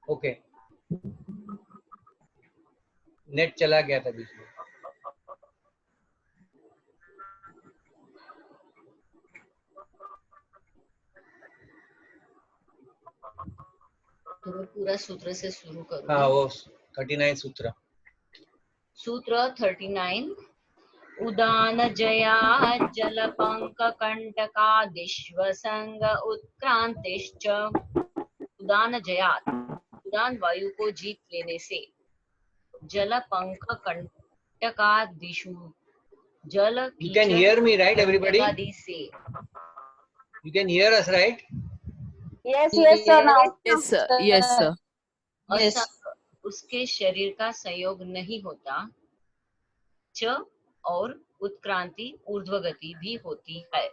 Okay, net चला गया था बीच में। तो मैं पूरा सूत्र से शुरू करूँ। हाँ, वो 39 सूत्र। सूत्र 39। उदान जया जल पंक कंटका दिश्वसंग उत्क्रांतिश्च। उदान जयात, उदान वायु को जीत लेने से, जल पंख कंटकादिषु, जल You can कीचड़ hear me, right, everybody? कंटकादि से। You can hear us, right? Yes, yes, sir. Now. Yes, sir. Yes, sir. Yes. असंग उसके शरीर का संयोग नहीं होता, च और उत्क्रांति ऊर्ध्वगति भी होती है।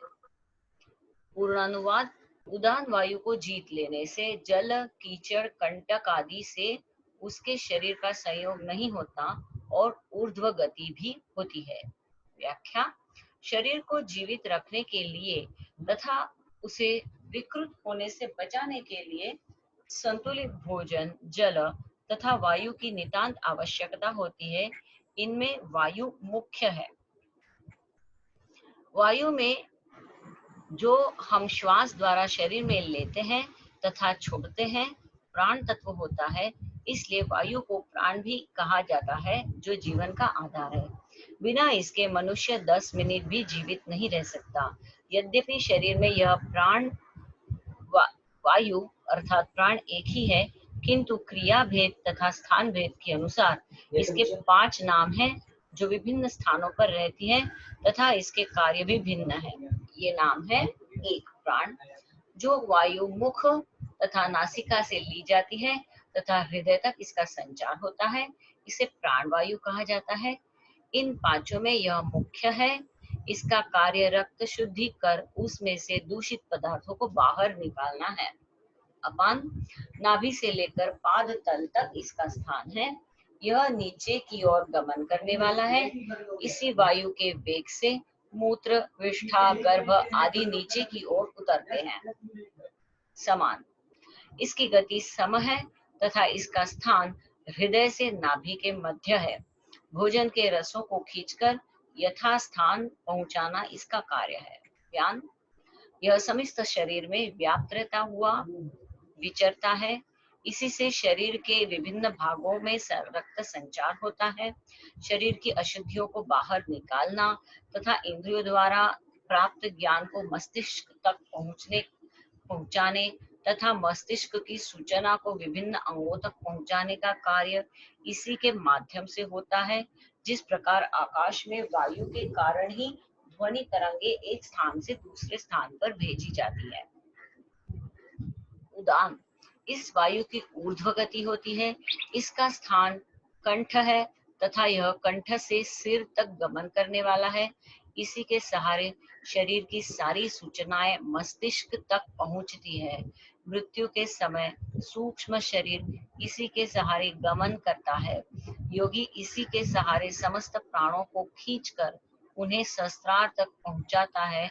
पूर्णानुवाद, उदान वायु को जीत लेने से जल कीचड़ कंटक आदि से उसके शरीर का संयोग नहीं होता और ऊर्ध्व गति भी होती है। व्याख्या, शरीर को जीवित रखने के लिए तथा उसे विकृत होने से बचाने के लिए संतुलित भोजन, जल तथा वायु की नितांत आवश्यकता होती है। इनमें वायु मुख्य है। वायु में जो हम श्वास द्वारा शरीर में लेते हैं तथा छोड़ते हैं प्राण तत्व होता है, इसलिए वायु को प्राण भी कहा जाता है, जो जीवन का आधार है। बिना इसके मनुष्य 10 मिनट भी जीवित नहीं रह सकता। यद्यपि शरीर में यह प्राण वायु अर्थात प्राण एक ही है, किंतु क्रिया भेद तथा स्थान भेद के अनुसार इसके 5 नाम हैं, जो विभिन्न स्थानों पर रहती है तथा इसके कार्य भी भिन्न है। ये नाम है, एक प्राण, जो वायु मुख तथा नासिका से ली जाती है तथा हृदय तक इसका संचार होता है, इसे प्राण वायु कहा जाता है। इन पांचों में यह मुख्य है। इसका कार्य रक्त शुद्धि कर उसमें से दूषित पदार्थों को बाहर निकालना है। अपान, नाभि से लेकर पाद तल तक इसका स्थान है। यह नीचे की ओर गमन करने वाला है। इसी वायु के वेग से मूत्र, विष्ठा, गर्भ आदि नीचे की ओर उतरते हैं। समान, इसकी गति सम है तथा इसका स्थान हृदय से नाभि के मध्य है। भोजन के रसों को खींचकर यथास्थान पहुंचाना इसका कार्य है। ज्ञान, यह समस्त शरीर में व्याप्त रहता हुआ विचरता है। इसी से शरीर के विभिन्न भागों में रक्त संचार होता है। शरीर की अशुद्धियों को बाहर निकालना तथा इंद्रियों द्वारा प्राप्त ज्ञान को मस्तिष्क तक पहुंचाने तथा मस्तिष्क की सूचना को विभिन्न अंगों तक पहुंचाने का कार्य इसी के माध्यम से होता है। जिस प्रकार आकाश में वायु के कारण ही ध्वनि तरंगे एक स्थान से दूसरे स्थान पर भेजी जाती है। उदान, इस वायु की ऊर्ध्व गति होती है। इसका स्थान कंठ है तथा यह कंठ से सिर तक गमन करने वाला है। इसी के सहारे शरीर की सारी सूचनाएं मस्तिष्क तक पहुंचती है। मृत्यु के समय सूक्ष्म शरीर इसी के सहारे गमन करता है। योगी इसी के सहारे समस्त प्राणों को खींचकर उन्हें सहस्त्रार तक पहुंचाता है,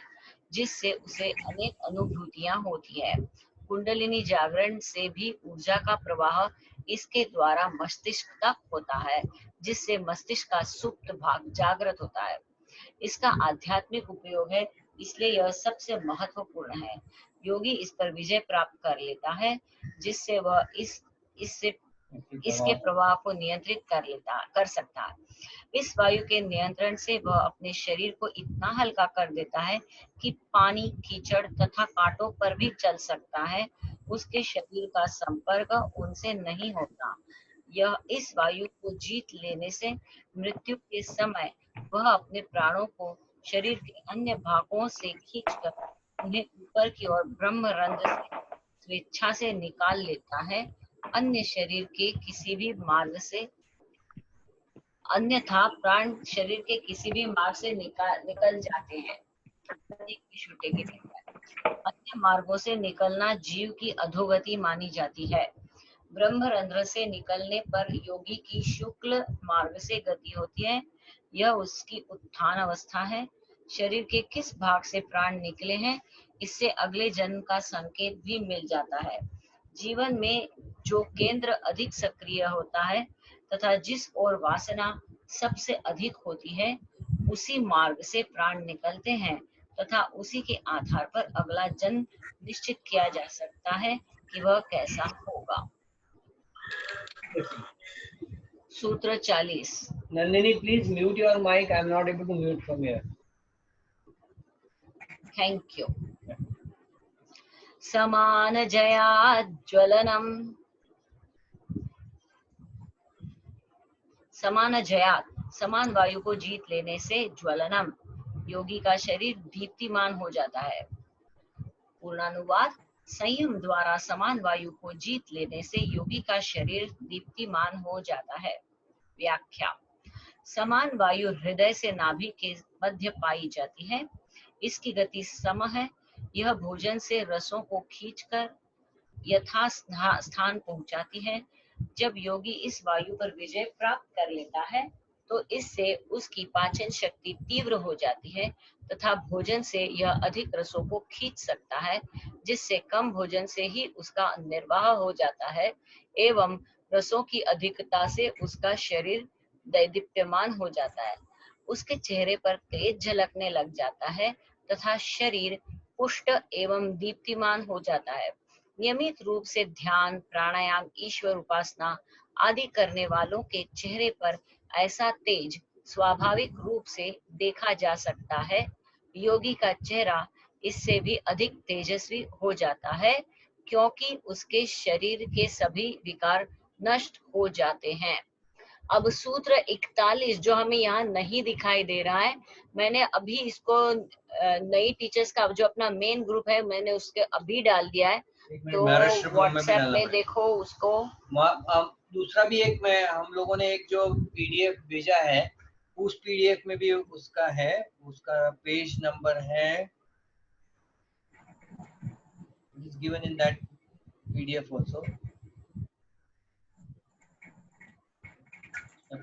जिससे उसे अनेक अनुभूतियां होती है। कुंडलिनी जागरण से भी ऊर्जा का प्रवाह इसके द्वारा मस्तिष्क तक होता है, जिससे मस्तिष्क का सुप्त भाग जागृत होता है। इसका आध्यात्मिक उपयोग है, इसलिए यह सबसे महत्वपूर्ण है। योगी इस पर विजय प्राप्त कर लेता है, जिससे वह इसके प्रवाह को नियंत्रित कर सकता है। इस वायु के नियंत्रण से वह अपने शरीर को इतना हल्का कर देता है कि पानी, कीचड़ तथा कांटों पर भी चल सकता है। उसके शरीर का संपर्क उनसे नहीं होता। यह इस वायु को जीत लेने से मृत्यु के समय वह अपने प्राणों को शरीर के अन्य भागों से खींचकर उन्हें ऊपर की ओर ब्रह्म रंध्र से स्वेच्छा से निकाल लेता है। अन्य शरीर के किसी भी मार्ग से, अन्यथा प्राण शरीर के किसी भी मार्ग से निकल जाते हैं। अन्य मार्गों से निकलना जीव की अधोगति मानी जाती है। ब्रह्मरंध्र से निकलने पर योगी की शुक्ल मार्ग से गति होती है। यह उसकी उत्थान अवस्था है। शरीर के किस भाग से प्राण निकले हैं, इससे अगले जन्म का संकेत भी मिल जाता है। जीवन में जो केंद्र अधिक सक्रिय होता है तथा जिस ओर वासना सबसे अधिक होती है, उसी मार्ग से प्राण निकलते हैं तथा उसी के आधार पर अगला जन्म निश्चित किया जा सकता है कि वह कैसा होगा। सूत्र 40। Nandini, please mute your mic. I am not able to mute from here. Thank you. समान जया ज्वलनम, समान जयात समान वायु को जीत लेने से ज्वलनम योगी का शरीर दीप्तिमान हो जाता है। पूर्णानुवाद, संयम द्वारा समान वायु को जीत लेने से योगी का शरीर दीप्तिमान हो जाता है। व्याख्या, समान वायु हृदय से नाभि के मध्य पाई जाती है। इसकी गति सम है। यह भोजन से रसों को खींचकर यथा स्थान पहुंचाती है। जब योगी इस वायु पर विजय प्राप्त कर लेता है तो इससे उसकी पाचन शक्ति तीव्र हो जाती है तथा भोजन से यह अधिक रसों को खींच सकता है, जिससे कम भोजन से ही उसका निर्वाह हो जाता है एवं रसों की अधिकता से उसका शरीर दैदीप्यमान हो जाता है। उसके चेहरे पर तेज झलकने लग जाता है तथा शरीर पुष्ट एवं दीप्तिमान हो जाता है। नियमित रूप से ध्यान, प्राणायाम, ईश्वर उपासना आदि करने वालों के चेहरे पर ऐसा तेज स्वाभाविक रूप से देखा जा सकता है। योगी का चेहरा इससे भी अधिक तेजस्वी हो जाता है क्योंकि उसके शरीर के सभी विकार नष्ट हो जाते हैं। अब सूत्र 41 जो हमें यहाँ नहीं दिखाई दे रहा है, मैंने अभी इसको नई टीचर्स का जो अपना मेन ग्रुप है मैंने उसके अभी डाल दिया है, तो व्हाट्सएप में देखो उसको। दूसरा भी एक मैं हम लोगों ने एक जो पीडीएफ भेजा है, उस पीडीएफ में भी उसका है, उसका पेज नंबर है is given in that PDF also.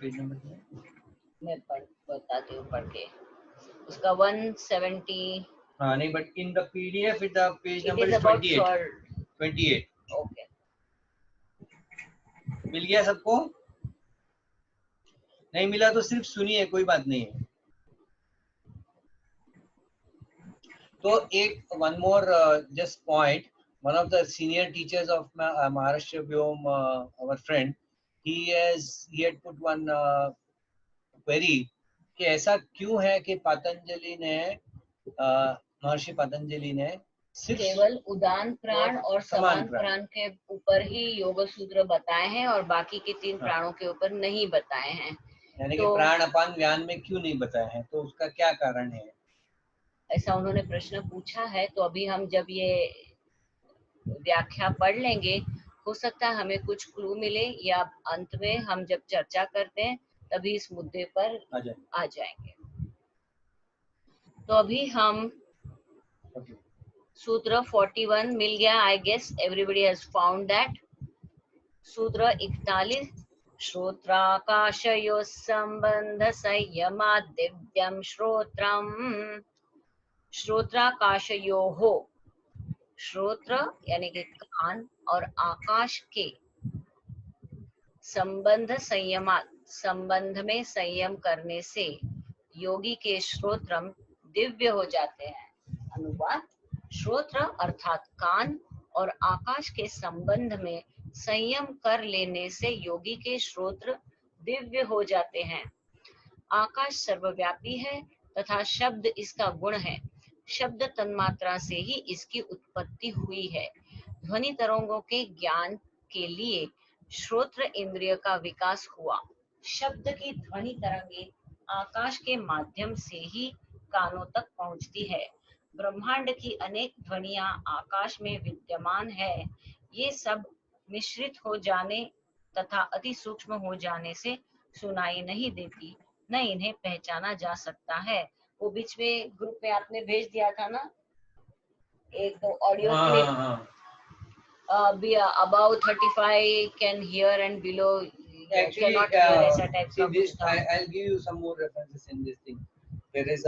Page number है, मैं बताती हूँ पढ़ के। उसका 170। हाँ नहीं, but in the PDF the page number is 28. Okay, मिल गया सबको? नहीं मिला तो सिर्फ सुनिए, कोई बात नहीं है। तो एक one more just point, one of the senior teachers of Maharashtra Vyom, our friend, he had put one query कि ऐसा क्यों है कि पतंजलि ने महर्षि पतंजलि ने सिर्फ केवल उदान प्राण और समान प्राण के ऊपर ही योग सूत्र बताए हैं और बाकी के 3 प्राणों के ऊपर नहीं बताए हैं। यानी कि प्राण अपान व्यान में क्यों नहीं बताए हैं, तो उसका क्या कारण है? ऐसा उन्होंने प्रश्न पूछा है। तो अभी हम जब ये व्याख्या पढ़ लेंगे, हो सकता है हमें कुछ क्लू मिले या अंत में हम जब चर्चा करते हैं तभी इस मुद्दे पर आ जाएंगे। तो अभी हम सूत्र 41 मिल गया। I guess everybody has found that. सूत्र 41, श्रोत्राकाशयो संबंध संयमा दिव्यम श्रोत्रम। श्रोत्राकाशयोः, श्रोत्र यानी कि कान और आकाश के संबंध संयमात, संबंध में संयम करने से योगी के श्रोत्रम दिव्य हो जाते हैं। अनुवाद, श्रोत्र अर्थात कान और आकाश के संबंध में संयम कर लेने से योगी के श्रोत्र दिव्य हो जाते हैं। आकाश सर्वव्यापी है तथा शब्द इसका गुण है। शब्द तन्मात्रा से ही इसकी उत्पत्ति हुई है। ध्वनि तरंगों के ज्ञान के लिए श्रोत्र इंद्रिय का विकास हुआ। शब्द की ध्वनि तरंगे आकाश के माध्यम से ही कानों तक पहुंचती है। ब्रह्मांड की अनेक ध्वनियां आकाश में विद्यमान है। ये सब मिश्रित हो जाने तथा अति सूक्ष्म हो जाने से सुनाई नहीं देती, न इन्हें पहचाना जा सकता है। वो बीच में ग्रुप में आपने भेज दिया था ना एक तो audio clip, above 35 can hear and below cannot hear, ऐसा टाइप का कुछ था। I'll give you some more references in this thing. There is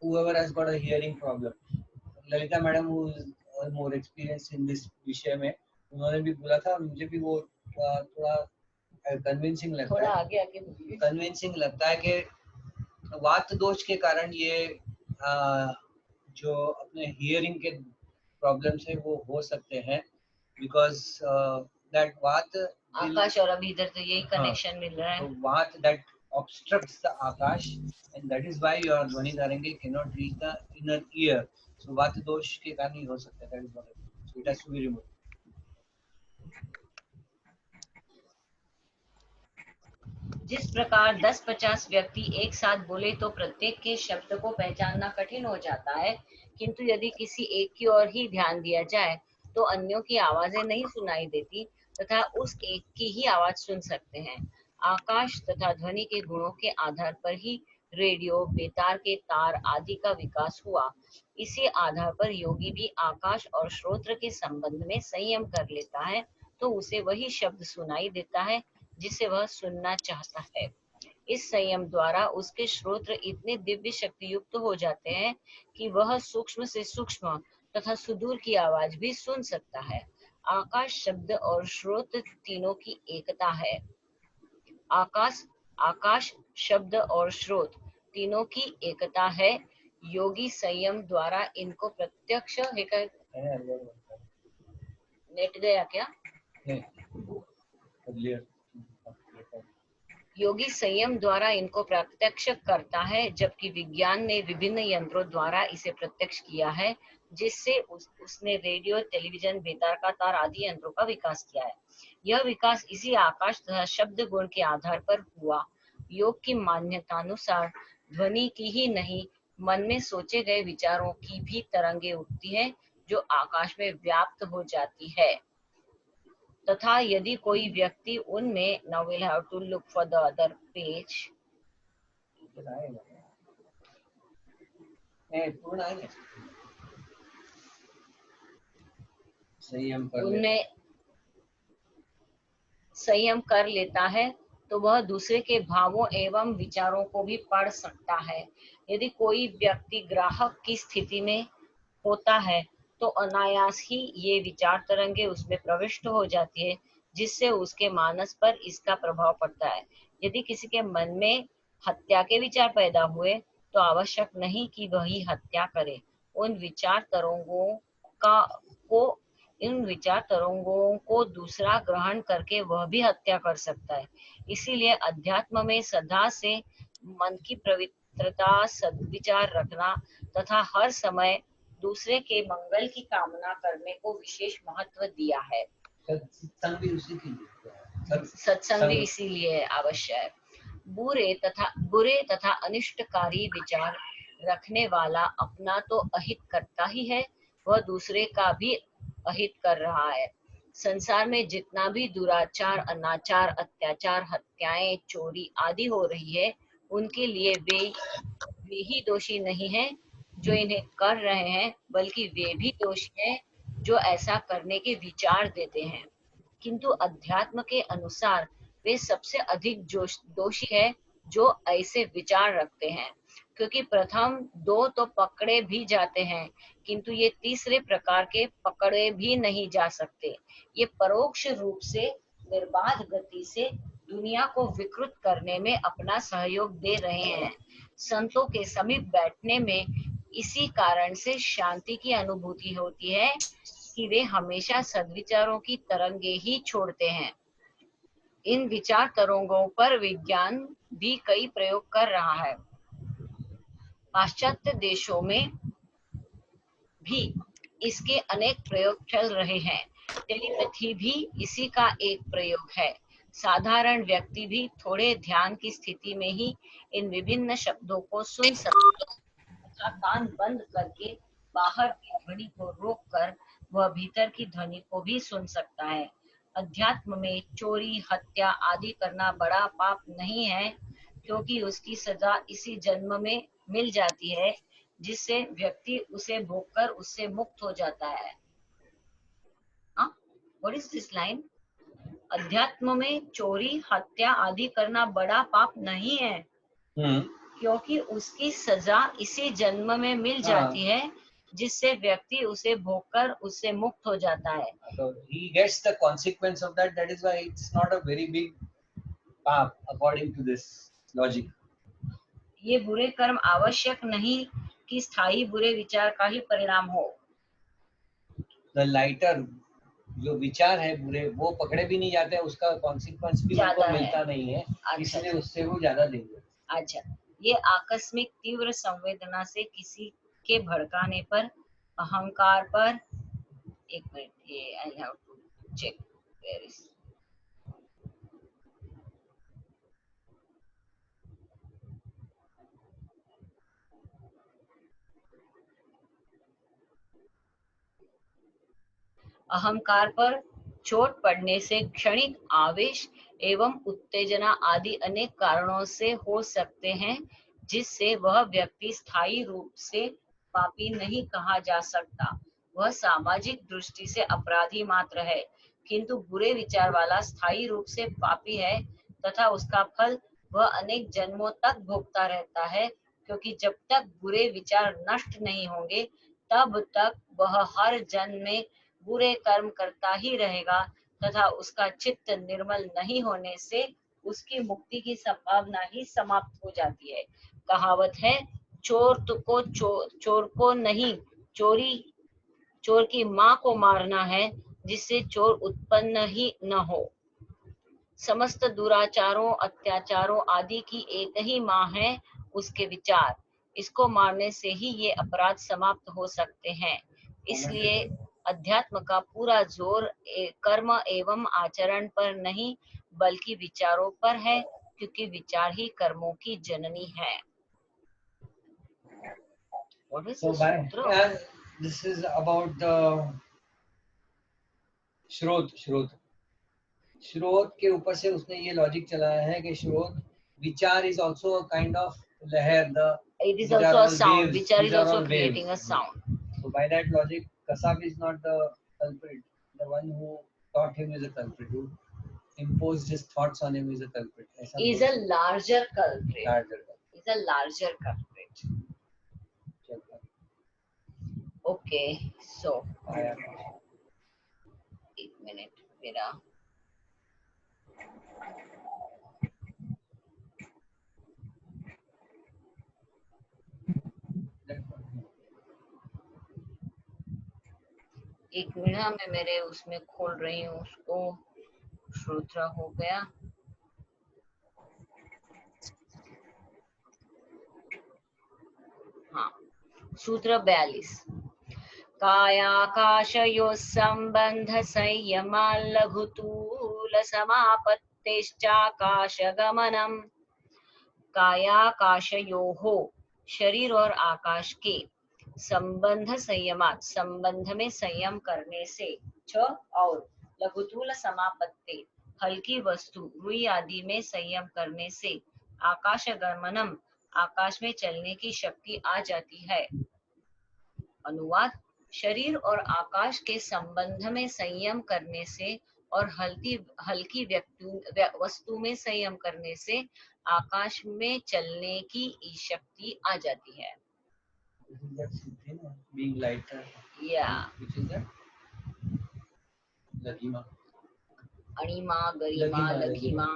whoever has got a hearing problem, Lalita madam, who is more experienced in this विषय में, उन्होंने भी बोला था, मुझे भी वो थोड़ा कन्विंसिंग लगता थोड़ा है, आगे आगे बोलिए। कन्विंसिंग लगता है कि वात दोष के कारण ये जो अपने हियरिंग के प्रॉब्लम्स है वो हो सकते हैं, बिकॉज दैट वात आकाश और अभी इधर तो यही हाँ, कनेक्शन मिल रहा है। तो वात that obstructs the akash, and that is why your ध्वनि तरंगे cannot reach the inner ear. So वात दोष के कारण ही हो सकता है, that is what I mean. So it has to be removed. जिस प्रकार 10-50 व्यक्ति एक साथ बोले तो प्रत्येक के शब्द को पहचानना कठिन हो जाता है, किंतु यदि किसी एक की ओर ही ध्यान दिया जाए तो अन्यों की आवाजें नहीं सुनाई देती तथा उस एक की ही आवाज सुन सकते हैं। आकाश तथा ध्वनि के गुणों के आधार पर ही रेडियो, बेतार के तार आदि का विकास हुआ। इसी आधार पर योगी भी आकाश और श्रोत्र के संबंध में संयम कर लेता है तो उसे वही शब्द सुनाई देता है जिसे वह सुनना चाहता है। इस संयम द्वारा उसके श्रोत्र इतने दिव्य शक्ति युक्त हो जाते हैं कि वह सूक्ष्म से सूक्ष्म तथा सुदूर की आवाज भी सुन सकता है। आकाश शब्द और श्रोत तीनों की एकता है। आकाश शब्द और श्रोत तीनों की एकता है। योगी संयम द्वारा इनको प्रत्यक्ष नेट गया क्या? योगी संयम द्वारा इनको प्रत्यक्ष करता है, जबकि विज्ञान ने विभिन्न यंत्रों द्वारा इसे प्रत्यक्ष किया है, जिससे उसने रेडियो, टेलीविजन, बेतार का तार आदि यंत्रों का विकास किया है। यह विकास इसी आकाश तथा शब्द गुण के आधार पर हुआ। योग की मान्यतानुसार ध्वनि की ही नहीं, मन में सोचे गए विचारों की भी तरंगे उठती है, जो आकाश में व्याप्त हो जाती है। तथा यदि कोई व्यक्ति उनमें, now we'll have to look for the other page. उनमें संयम कर लेता है तो वह दूसरे के भावों एवं विचारों को भी पढ़ सकता है। यदि कोई व्यक्ति ग्राहक की स्थिति में होता है तो अनायास ही ये विचार तरंगे उसमें प्रविष्ट हो जाती है, जिससे उसके मानस पर इसका प्रभाव पड़ता है। यदि किसी के मन में हत्या के विचार पैदा हुए तो आवश्यक नहीं कि वही हत्या करे। उन विचार तरंगों को दूसरा ग्रहण करके वह भी हत्या कर सकता है। इसीलिए अध्यात्म में सदा से मन की पवित्रता, सद्विचार रखना तथा हर समय दूसरे के मंगल की कामना करने को विशेष महत्व दिया है। सत्संग भी इसीलिए आवश्यक है। बुरे तथा अनिष्टकारी विचार रखने वाला अपना तो अहित करता ही है, वह दूसरे का भी अहित कर रहा है। संसार में जितना भी दुराचार, अनाचार, अत्याचार, हत्याएं, चोरी आदि हो रही है, उनके लिए वे ही दोषी नहीं है जो इन्हें कर रहे हैं, बल्कि वे भी दोषी हैं जो ऐसा करने के विचार देते हैं। किंतु अध्यात्म के अनुसार वे सबसे अधिक दोषी है जो ऐसे विचार रखते हैं, क्योंकि प्रथम दो तो पकड़े भी जाते हैं, किंतु ये तीसरे प्रकार के पकड़े भी नहीं जा सकते। ये परोक्ष रूप से निर्बाध गति से दुनिया को विकृत करने में अपना सहयोग दे रहे हैं। संतों के समीप बैठने में इसी कारण से शांति की अनुभूति होती है कि वे हमेशा सद्विचारों की तरंगे ही छोड़ते हैं। इन विचार तरंगों पर विज्ञान भी कई प्रयोग कर रहा है। पाश्चात्य देशों में भी इसके अनेक प्रयोग चल रहे हैं। टेलीपैथी भी इसी का एक प्रयोग है। साधारण व्यक्ति भी थोड़े ध्यान की स्थिति में ही इन विभिन्न शब्दों को सुन सकता है। कान बंद करके बाहर की ध्वनि को रोककर वह भीतर की ध्वनि को भी सुन सकता है। अध्यात्म में चोरी, हत्या आदि करना बड़ा पाप नहीं है, क्योंकि उसकी सजा इसी जन्म में मिल जाती है, जिससे व्यक्ति उसे भोगकर उससे मुक्त हो जाता है। What is this line? अध्यात्म में चोरी, हत्या आदि करना बड़ा पाप नहीं है, क्योंकि उसकी सजा इसी जन्म में मिल जाती है, जिससे व्यक्ति उसे भोगकर उससे मुक्त हो जाता है। So he gets the consequence of that. That is why it's not a very big path according to this logic. ये बुरे कर्म आवश्यक नहीं कि स्थायी बुरे विचार का ही परिणाम हो। The lighter जो विचार है बुरे वो पकड़े भी नहीं जाते हैं, उसका कॉन्सिक्वेंस भी ज्यादा उनको है। मिलता नहीं है, इसलिए उससे वो ज्यादा देंगे। अच्छा, ये आकस्मिक तीव्र संवेदना से किसी के भड़काने पर, अहंकार पर, एक मिनट, ये I have to check where is, अहंकार पर चोट पड़ने से क्षणिक आवेश एवं उत्तेजना आदि अनेक कारणों से हो सकते हैं, जिससे वह व्यक्ति स्थायी रूप से पापी नहीं कहा जा सकता। वह सामाजिक दृष्टि से अपराधी मात्र है, किंतु बुरे विचार वाला स्थायी रूप से पापी है तथा उसका फल वह अनेक जन्मों तक भोगता रहता है, क्योंकि जब तक बुरे विचार नष्ट नहीं होंगे तब तक वह हर जन्म में बुरे कर्म करता ही रहेगा तथा उसका चित्त निर्मल नहीं होने से उसकी मुक्ति की संभावना ही समाप्त हो जाती है। कहावत है, चोर को नहीं, चोर की माँ को मारना है, जिससे चोर उत्पन्न ही न हो। समस्त दुराचारों, अत्याचारों आदि की एक ही माँ है, उसके विचार। इसको मारने से ही ये अपराध समाप्त हो सकते हैं। इसलिए अध्यात्म का पूरा जोर कर्म एवं आचरण पर नहीं बल्कि विचारों पर है, क्योंकि विचार ही कर्मों की जननी है। This is about the श्रोत के ऊपर से उसने ये लॉजिक चलाया है कि श्रोत विचार is also a kind of लहर, it is also a sound, vichar is also creating a sound. So by that logic, Kasab is not the culprit. The one who taught him is a culprit. Who imposed his thoughts on him is a culprit. Is a larger culprit. Is a larger culprit. Okay, so एक minute मेरा एक minute मैं मेरे उसमें खोल रही हूँ उसको। श्रोत्र हो गया। हाँ, सूत्र 42। कायाकाशयोः संबंध संयमा लघुतूल समापत्तिश्चाकाशगमनम्। कायाकाशयोः शरीर और आकाश के संबंध संयमात संबंध में संयम करने से, छ और लघुतूल समापत्ति हल्की वस्तु रुई आदि में संयम करने से, आकाशगमनम आकाश में चलने की शक्ति आ जाती है। अनुवाद, शरीर और आकाश के संबंध में संयम करने से और हल्की वस्तु में संयम करने से आकाश में चलने की शक्ति आ जाती है। Being lighter. Yeah. Which is that? Laghima. अणिमा, गरिमा, लघिमा।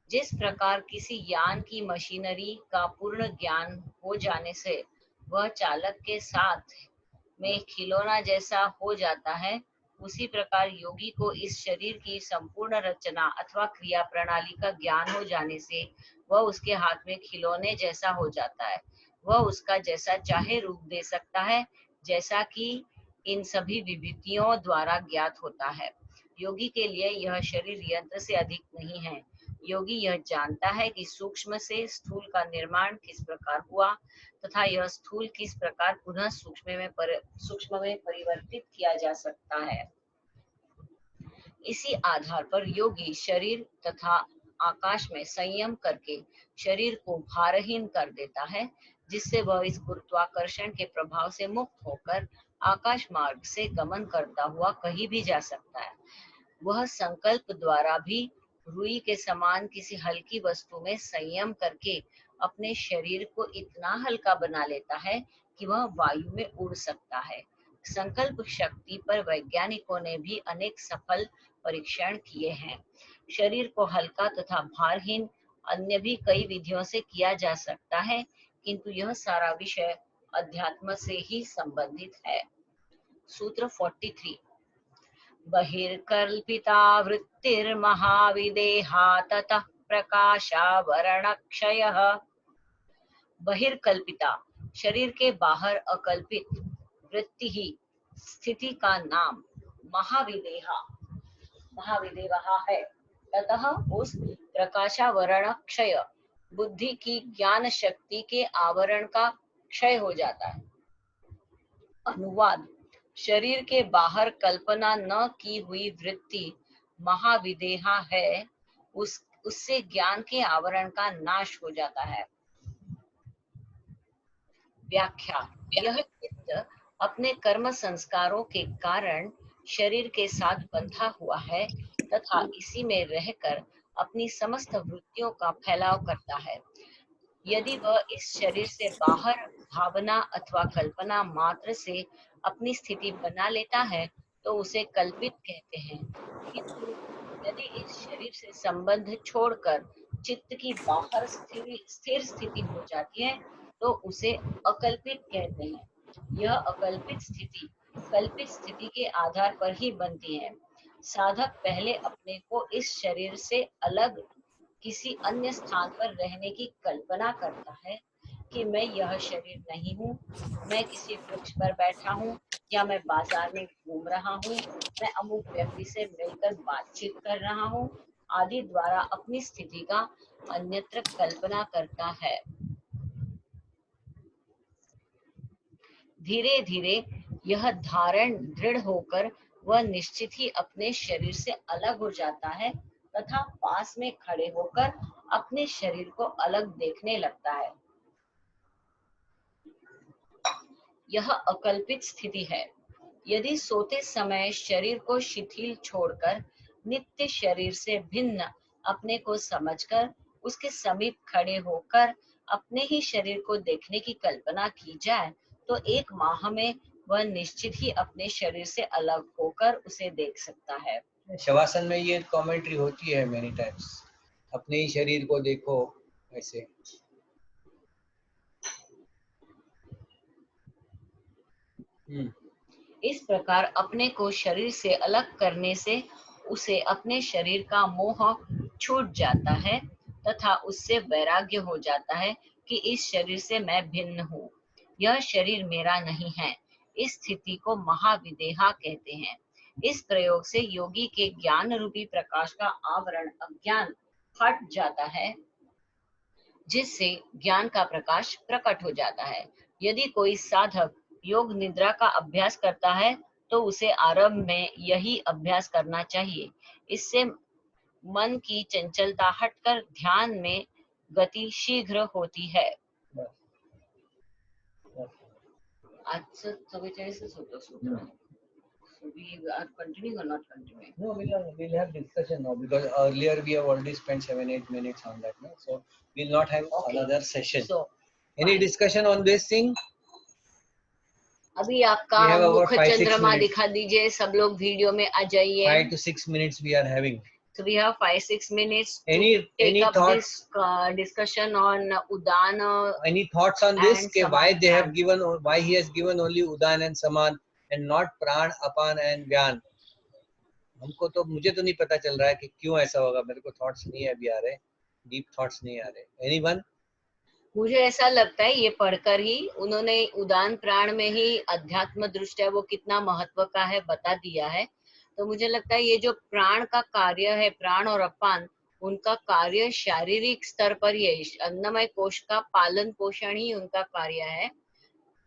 जिस प्रकार किसी यान की मशीनरी का पूर्ण ज्ञान हो जाने से वह चालक के साथ में खिलौना जैसा हो जाता है, उसी प्रकार योगी को इस शरीर की संपूर्ण रचना अथवा क्रिया प्रणाली का ज्ञान हो जाने से वह उसके हाथ में खिलौने जैसा हो जाता है। वह उसका जैसा चाहे रूप दे सकता है, जैसा कि इन सभी विभूतियों द्वारा ज्ञात होता है। योगी के लिए यह शरीर यंत्र से अधिक नहीं है। योगी यह जानता है कि सूक्ष्म से स्थूल का निर्माण किस प्रकार हुआ तथा यह स्थूल किस प्रकार पुनः सूक्ष्म में परिवर्तित किया जा सकता है। इसी आधार पर योगी शरीर तथा आकाश में संयम करके शरीर को भारहीन कर देता है, जिससे वह इस गुरुत्वाकर्षण के प्रभाव से मुक्त होकर आकाश मार्ग से गमन करता हुआ कहीं भी जा सकता है। वह संकल्प द्वारा भी रुई के समान किसी हल्की वस्तु में संयम करके अपने शरीर को इतना हल्का बना लेता है कि वह वायु में उड़ सकता है। संकल्प शक्ति पर वैज्ञानिकों ने भी अनेक सफल परीक्षण किए हैं। शरीर को हल्का तथा भारहीन अन्य भी कई विधियों से किया जा सकता है, किंतु यह सारा विषय अध्यात्म से ही संबंधित है। सूत्र 43। बहिर्कल्पिता वृत्तिर्महाविदेहा ततः प्रकाशावरणक्षयः। बहिर्कल्पिता शरीर के बाहर अकल्पित वृत्ति ही स्थिति का नाम महाविदेहा है। ततः उस प्रकाशावरण क्षय बुद्धि की ज्ञान शक्ति के आवरण का क्षय हो जाता है। अनुवाद: शरीर के बाहर कल्पना न की हुई वृत्ति महाविदेहा है, उससे ज्ञान के आवरण का नाश हो जाता है। व्याख्या: यह चित्त अपने कर्म संस्कारों के कारण शरीर के साथ बंधा हुआ है तथा इसी में रहकर अपनी समस्त वृत्तियों का फैलाव करता है। यदि वह इस शरीर से बाहर भावना अथवा कल्पना मात्र से अपनी स्थिति बना लेता है तो उसे कल्पित कहते हैं, किंतु यदि इस शरीर से संबंध छोड़कर चित्त की बाहर स्थिर स्थिति हो जाती है तो उसे अकल्पित कहते हैं। यह अकल्पित स्थिति कल्पित स्थिति के आधार पर ही बनती है। साधक पहले अपने को इस शरीर से अलग किसी अन्य स्थान पर रहने की कल्पना करता है कि मैं यह शरीर नहीं हूँ, मैं किसी वृक्ष पर बैठा हूँ या मैं बाजार में घूम रहा हूँ, मैं अमुक व्यक्ति से मिलकर बातचीत कर रहा हूँ आदि द्वारा अपनी स्थिति का अन्यत्र कल्पना करता है। धीरे धीरे यह धारण दृढ़ होकर वह निश्चित ही अपने शरीर से अलग हो जाता है तथा पास में खड़े होकर अपने शरीर को अलग देखने लगता है। यह अकल्पित स्थिति है। यदि सोते समय शरीर को शिथिल छोड़कर नित्य शरीर से भिन्न अपने को समझकर उसके समीप खड़े होकर अपने ही शरीर को देखने की कल्पना की जाए तो 1 माह में वह निश्चित ही अपने शरीर से अलग होकर उसे देख सकता है। शवासन में ये कमेंट्री होती है मेनी टाइम्स, अपने ही शरीर को देखो ऐसे। इस प्रकार अपने को शरीर से अलग करने से उसे अपने शरीर का मोह छूट जाता है तथा उससे वैराग्य हो जाता है कि इस शरीर से मैं भिन्न हूँ, यह शरीर मेरा नहीं है। इस स्थिति को महाविदेहा कहते हैं। इस प्रयोग से योगी के ज्ञान रूपी प्रकाश का आवरण अज्ञान हट जाता है, जिससे ज्ञान का प्रकाश प्रकट हो जाता है। यदि कोई साधक योग निद्रा का अभ्यास करता है तो उसे आरंभ में यही अभ्यास करना चाहिए। इससे मन की चंचलता हटकर ध्यान में गति शीघ्र होती है। So we are continuing or not continuing? No, we'll have discussion now because earlier we have already spent 7-8 minutes on that. No? So we'll not have another session. So, any discussion on this thing? अभी आपका मुख चंद्रमा दिखा दीजिए, सब लोग video में आ जाइए। 5 to 6 minutes we are having. So we have 5-6 minutes any thoughts? This discussion on Udana. Any thoughts on this? Why they have given, why he has given only Udan and Saman and not Pran, Apan and Vyan? हमको तो, मुझे तो नहीं पता चल रहा है कि क्यों ऐसा होगा। मेरे को थॉट्स नहीं अभी आ रहे, डीप थॉट्स नहीं आ रहे। एनीवन? मुझे ऐसा लगता है ये पढ़कर ही उन्होंने उदान प्राण में ही अध्यात्म दृष्टया वो कितना महत्व का है बता दिया है। तो मुझे लगता है ये जो प्राण का कार्य है, प्राण और अपान, उनका कार्य शारीरिक स्तर पर ही है। अन्नमय कोश का पालन पोषण ही उनका कार्य है।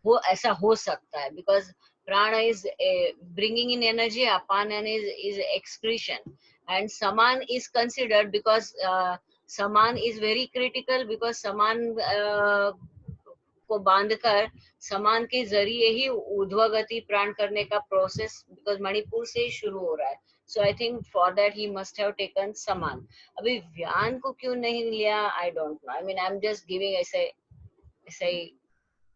वो ऐसा हो सकता है because prana is bringing in energy, apan is excretion, and saman is considered because saman is very critical because saman को बांधकर समान के जरिए ही ऊर्ध्वगति प्राण करने का प्रोसेस, बिकॉज मणिपुर से ही शुरू हो रहा है. So I think for that he must have taken समान. अभी व्यान को क्यों नहीं लिया, I don't know. I mean I am just giving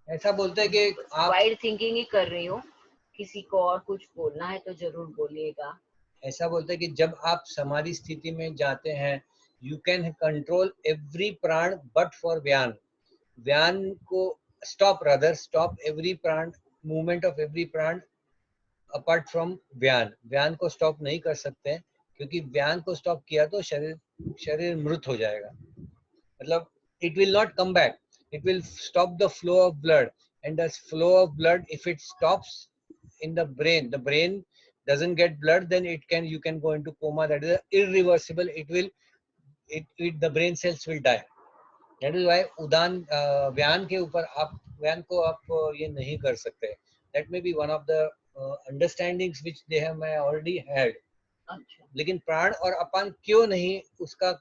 ऐसा बोलते हैं कि आप वाइड थिंकिंग ही कर रही हूँ. किसी को और कुछ बोलना है तो जरूर बोलिएगा. ऐसा बोलते हैं कि जब आप समाधि स्थिति में जाते हैं, यू कैन कंट्रोल एवरी प्राण बट फॉर व्यान. व्यान को स्टॉप एवरी प्राण, मूवमेंट ऑफ एवरी प्राण अपार्ट फ्रॉम व्यान. व्यान को स्टॉप नहीं कर सकते क्योंकि व्यान को स्टॉप किया तो शरीर मृत हो जाएगा. मतलब it will not come back. It will stop the flow of blood, and the flow of blood, if it stops in the brain doesn't get blood, then you can go into coma. That is irreversible. The brain cells will die. That is why उदान व्यान के ऊपर आप व्यान को आप ये नहीं कर सकते. That may be one of the understandings which they have may already had. लेकिन प्राण और अपान क्यों नहीं, उसका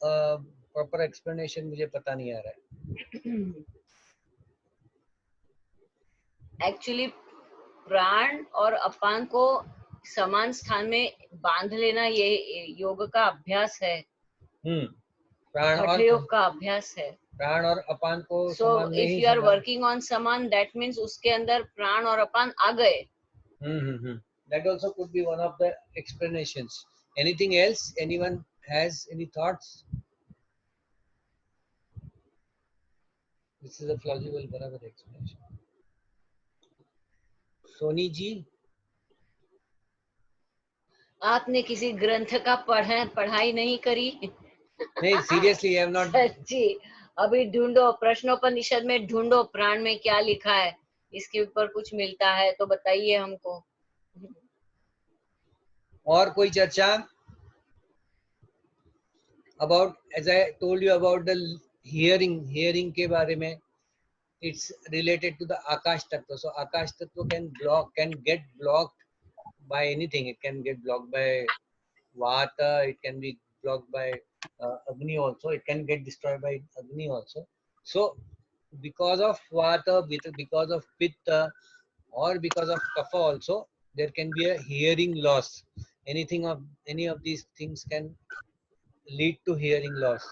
प्रॉपर एक्सप्लेनेशन मुझे पता नहीं आ रहा है. एक्चुअली प्राण और अपान को समान स्थान में बांध लेना ये योग का अभ्यास है. हठ योग का अभ्यास है. प्राण और अपान को सो समान में if he you are working on समान, दैट मीन्स उसके अंदर प्राण और अपान आ गए. That also could be one of the explanations. Anything else? Anyone has any thoughts? This is a plausible barabar explanation. Soni ji, आपने किसी ग्रंथ का पढ़ाई नहीं करी? नहीं, सीरियसली आई हैव नॉट. सच्ची, अभी ढूंढो, प्रश्नोपनिषद में ढूंढो प्राण में क्या लिखा है, इसके ऊपर कुछ मिलता है तो बताइए हमको. और कोई चर्चा? About, as I told you about the hearing के बारे में, it's related to the Akash Tattva. So Akash Tattva can get blocked by anything. It can get blocked by Vata, it can be blocked by Agni also, it can get destroyed by Agni also. So because of Vata, because of Pitta, or because of Kapha also, there can be a hearing loss. Any of these things can lead to hearing loss.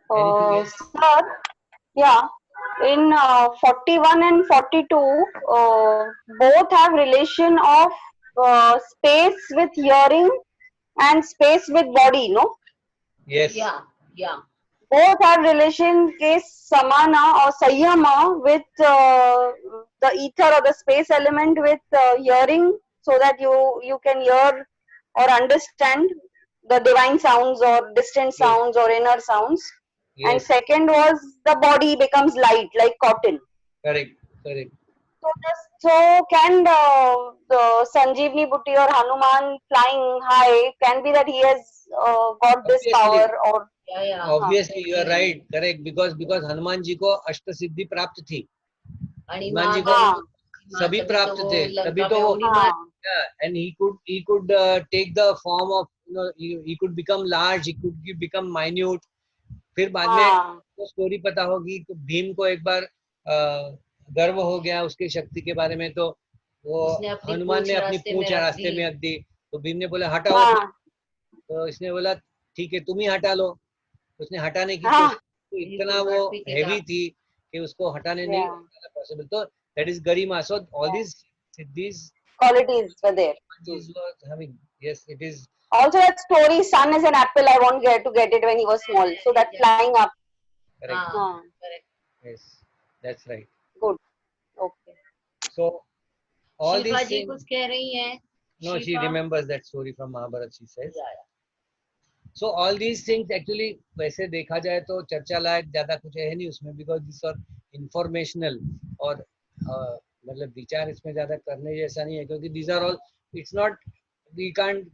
Anything else? Sir, yeah, in 41 and 42, both have relation of space with hearing and space with body, no? Yes. Yeah. Both have relation case samana or sayama with the ether or the space element with hearing, so that you can hear or understand the divine sounds or distant sounds or inner sounds. Yes. And second was the body becomes light like cotton. Correct. So can the Sanjeevani Butti or Hanuman flying high, can be that he has got this power or. Yeah. Obviously, you are right. Correct. Because Hanuman ji को अष्ट सिद्धि प्राप्त थी. हनुमान जी को सभी प्राप्त थे. तभी तो वो. And he could take the form of, he could become large, he could become minute. फिर बाद में तो स्टोरी पता होगी तो भीम को एक बार गर्व हो गया उसकी शक्ति के बारे में, तो वो हनुमान ने अपनी पूंछ रास्ते में रख दी. तो भीम ने बोला हटाओ. तो इसने बोला ठीक है तुम ही हटा लो. उसने हटाने की कोशिश, तो इतना वो हेवी थी कि उसको हटाने नहीं पॉसिबल. तो that is Garima. So all these qualities were there. Yes, it is. Also that story, sun is an apple, I want to get it when he was small. So that flying up. Correct. Correct. Yes, that's right. Good. Okay. So all Shilpa these ji things. कुछ कह रही हैं? No, she remembers that story from Mahabharata, she says. So all these things actually, वैसे देखा जाए तो चर्चा लायक ज्यादा कुछ है नहीं उसमें, because these are informational और मतलब विचार इसमें ज्यादा करने जैसा नहीं है, क्योंकि these are all, it's not, we can't